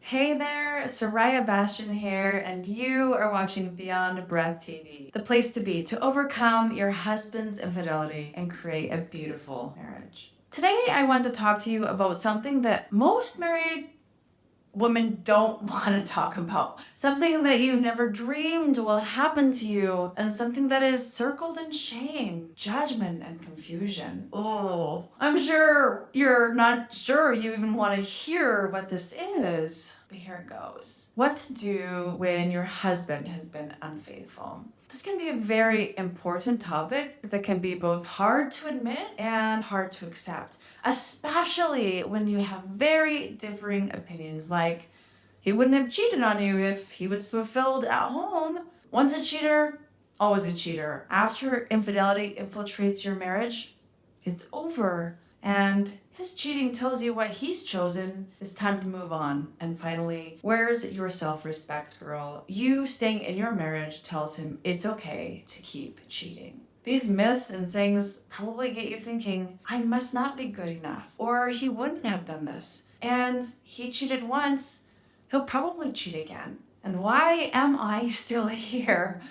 Hey there, Soraya Bastian here, and you are watching Beyond Breath TV, the place to be to overcome your husband's infidelity and create a beautiful marriage. Today, I want to talk to you about something that most married women don't want to talk about. Something that you never dreamed will happen to you, and something that is circled in shame, judgment, and confusion. Oh, I'm sure you're not sure you even want to hear what this is. But here it goes. What to do when your husband has been unfaithful. This can be a very important topic that can be both hard to admit and hard to accept, especially when you have very differing opinions, like he wouldn't have cheated on you if he was fulfilled at home. Once a cheater, always a cheater. After infidelity infiltrates your marriage, it's over. And his cheating tells you what he's chosen. It's time to move on. And finally, where's your self-respect, girl? You staying in your marriage tells him it's okay to keep cheating. These myths and sayings probably get you thinking, I must not be good enough, or he wouldn't have done this. And he cheated once, he'll probably cheat again. And why am I still here?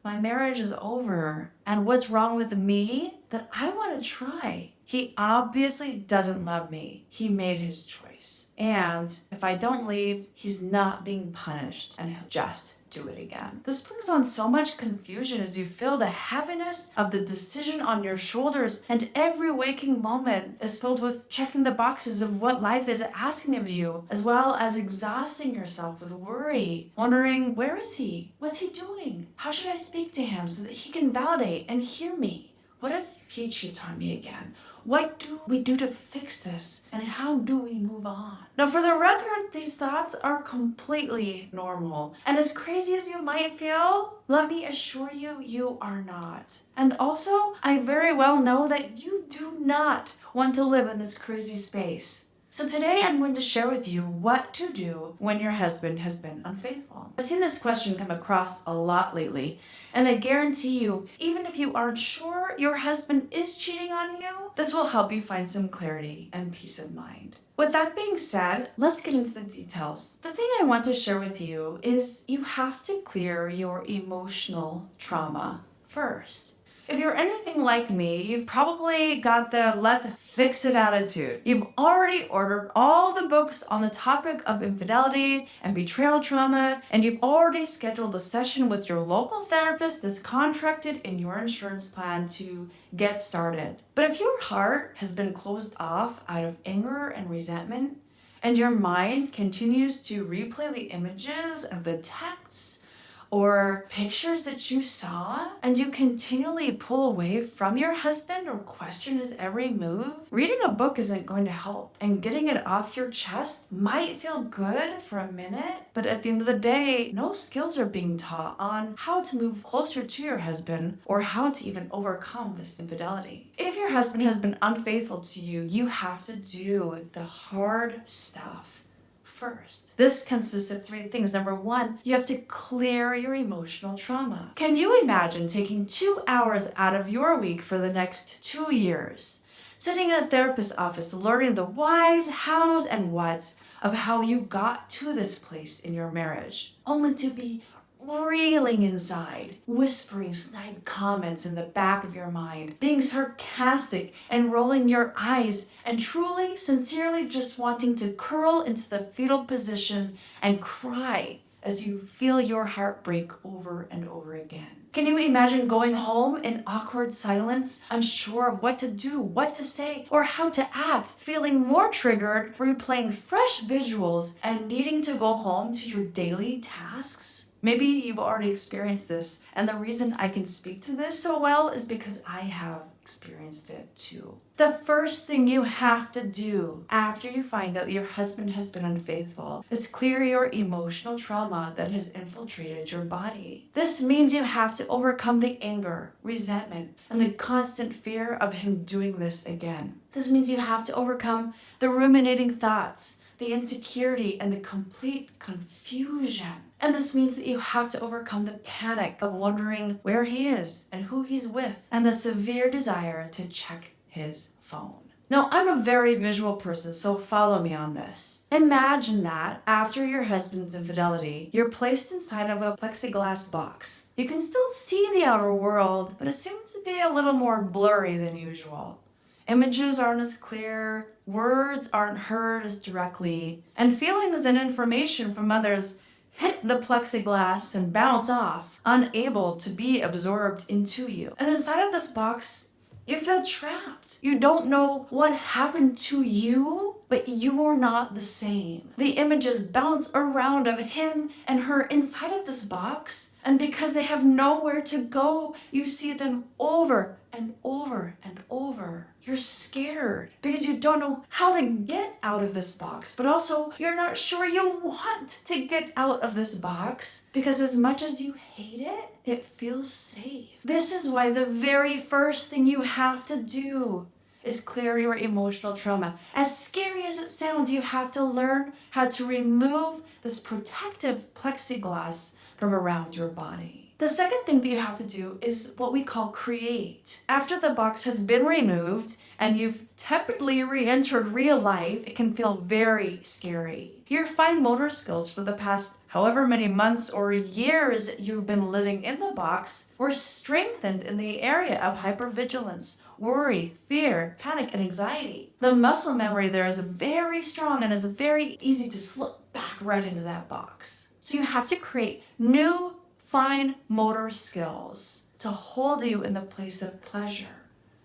My marriage is over. And what's wrong with me that I want to try? He obviously doesn't love me. He made his choice. And if I don't leave, he's not being punished and he'll just do it again. This brings on so much confusion as you feel the heaviness of the decision on your shoulders, and every waking moment is filled with checking the boxes of what life is asking of you, as well as exhausting yourself with worry, wondering, where is he? What's he doing? How should I speak to him so that he can validate and hear me? What if he cheats on me again? What do we do to fix this? And how do we move on? Now, for the record, these thoughts are completely normal. And as crazy as you might feel, let me assure you, you are not. And also, I very well know that you do not want to live in this crazy space. So today I'm going to share with you what to do when your husband has been unfaithful. I've seen this question come across a lot lately, and I guarantee you, even if you aren't sure your husband is cheating on you, this will help you find some clarity and peace of mind. With that being said, let's get into the details. The thing I want to share with you is you have to clear your emotional trauma first. If you're anything like me, you've probably got the let's fix it attitude. You've already ordered all the books on the topic of infidelity and betrayal trauma, and you've already scheduled a session with your local therapist that's contracted in your insurance plan to get started. But if your heart has been closed off out of anger and resentment, and your mind continues to replay the images of the texts or pictures that you saw, and you continually pull away from your husband or question his every move, reading a book isn't going to help. And getting it off your chest might feel good for a minute, but at the end of the day, no skills are being taught on how to move closer to your husband or how to even overcome this infidelity. If your husband has been unfaithful to you, you have to do the hard stuff first. This consists of three things. Number one, you have to clear your emotional trauma. Can you imagine taking 2 hours out of your week for the next 2 years, sitting in a therapist's office, learning the whys, hows, and whats of how you got to this place in your marriage, only to be reeling inside, whispering snide comments in the back of your mind, being sarcastic and rolling your eyes, and truly, sincerely just wanting to curl into the fetal position and cry as you feel your heart break over and over again. Can you imagine going home in awkward silence, unsure of what to do, what to say, or how to act, feeling more triggered, replaying fresh visuals, and needing to go home to your daily tasks? Maybe you've already experienced this, and the reason I can speak to this so well is because I have experienced it too. The first thing you have to do after you find out your husband has been unfaithful is clear your emotional trauma that has infiltrated your body. This means you have to overcome the anger, resentment, and the constant fear of him doing this again. This means you have to overcome the ruminating thoughts, the insecurity, and the complete confusion. And this means that you have to overcome the panic of wondering where he is and who he's with, and the severe desire to check his phone. Now, I'm a very visual person, so follow me on this. Imagine that after your husband's infidelity, you're placed inside of a plexiglass box. You can still see the outer world, but it seems to be a little more blurry than usual. Images aren't as clear, words aren't heard as directly, and feelings and information from others hit the plexiglass and bounce off, unable to be absorbed into you. And inside of this box, you feel trapped. You don't know what happened to you, but you're not the same. The images bounce around of him and her inside of this box, and because they have nowhere to go, you see them over and over and over. You're scared because you don't know how to get out of this box, but also you're not sure you want to get out of this box because as much as you hate it, it feels safe. This is why the very first thing you have to do is clear your emotional trauma. As scary as it sounds, you have to learn how to remove this protective plexiglass from around your body. The second thing that you have to do is what we call create. After the box has been removed and you've temporarily re-entered real life, it can feel very scary. Your fine motor skills for the past however many months or years you've been living in the box were strengthened in the area of hypervigilance, worry, fear, panic, and anxiety. The muscle memory there is very strong and it's very easy to slip back right into that box. So you have to create new fine motor skills to hold you in the place of pleasure,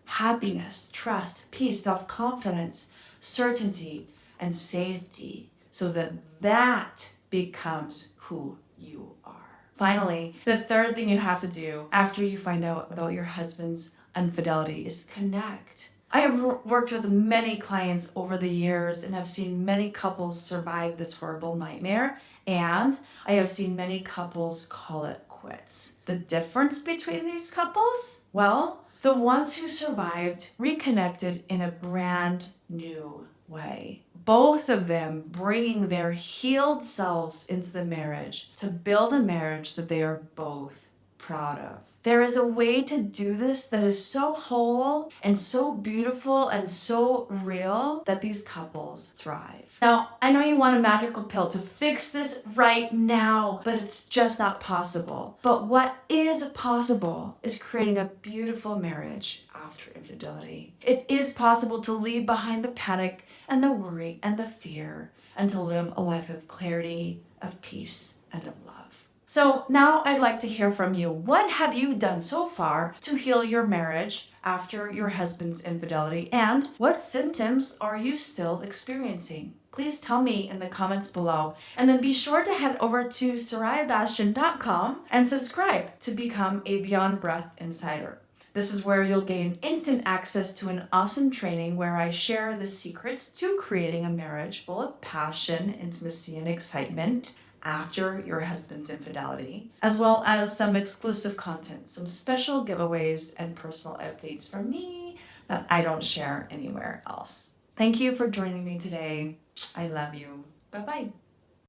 happiness, trust, peace, self-confidence, certainty, and safety, so that that becomes who you are. Finally, the third thing you have to do after you find out about your husband's infidelity is connect. I have worked with many clients over the years and have seen many couples survive this horrible nightmare, and I have seen many couples call it quits. The difference between these couples? Well, the ones who survived reconnected in a brand new way. Both of them bringing their healed selves into the marriage to build a marriage that they are both proud of. There is a way to do this that is so whole and so beautiful and so real that these couples thrive. Now, I know you want a magical pill to fix this right now, but it's just not possible. But what is possible is creating a beautiful marriage after infidelity. It is possible to leave behind the panic and the worry and the fear and to live a life of clarity, of peace, and of love. So now I'd like to hear from you. What have you done so far to heal your marriage after your husband's infidelity? And what symptoms are you still experiencing? Please tell me in the comments below. And then be sure to head over to sorayabastian.com and subscribe to become a Beyond Breath Insider. This is where you'll gain instant access to an awesome training where I share the secrets to creating a marriage full of passion, intimacy, and excitement after your husband's infidelity, as well as some exclusive content, some special giveaways, and personal updates from me that I don't share anywhere else. Thank you for joining me today. I love you. Bye-bye.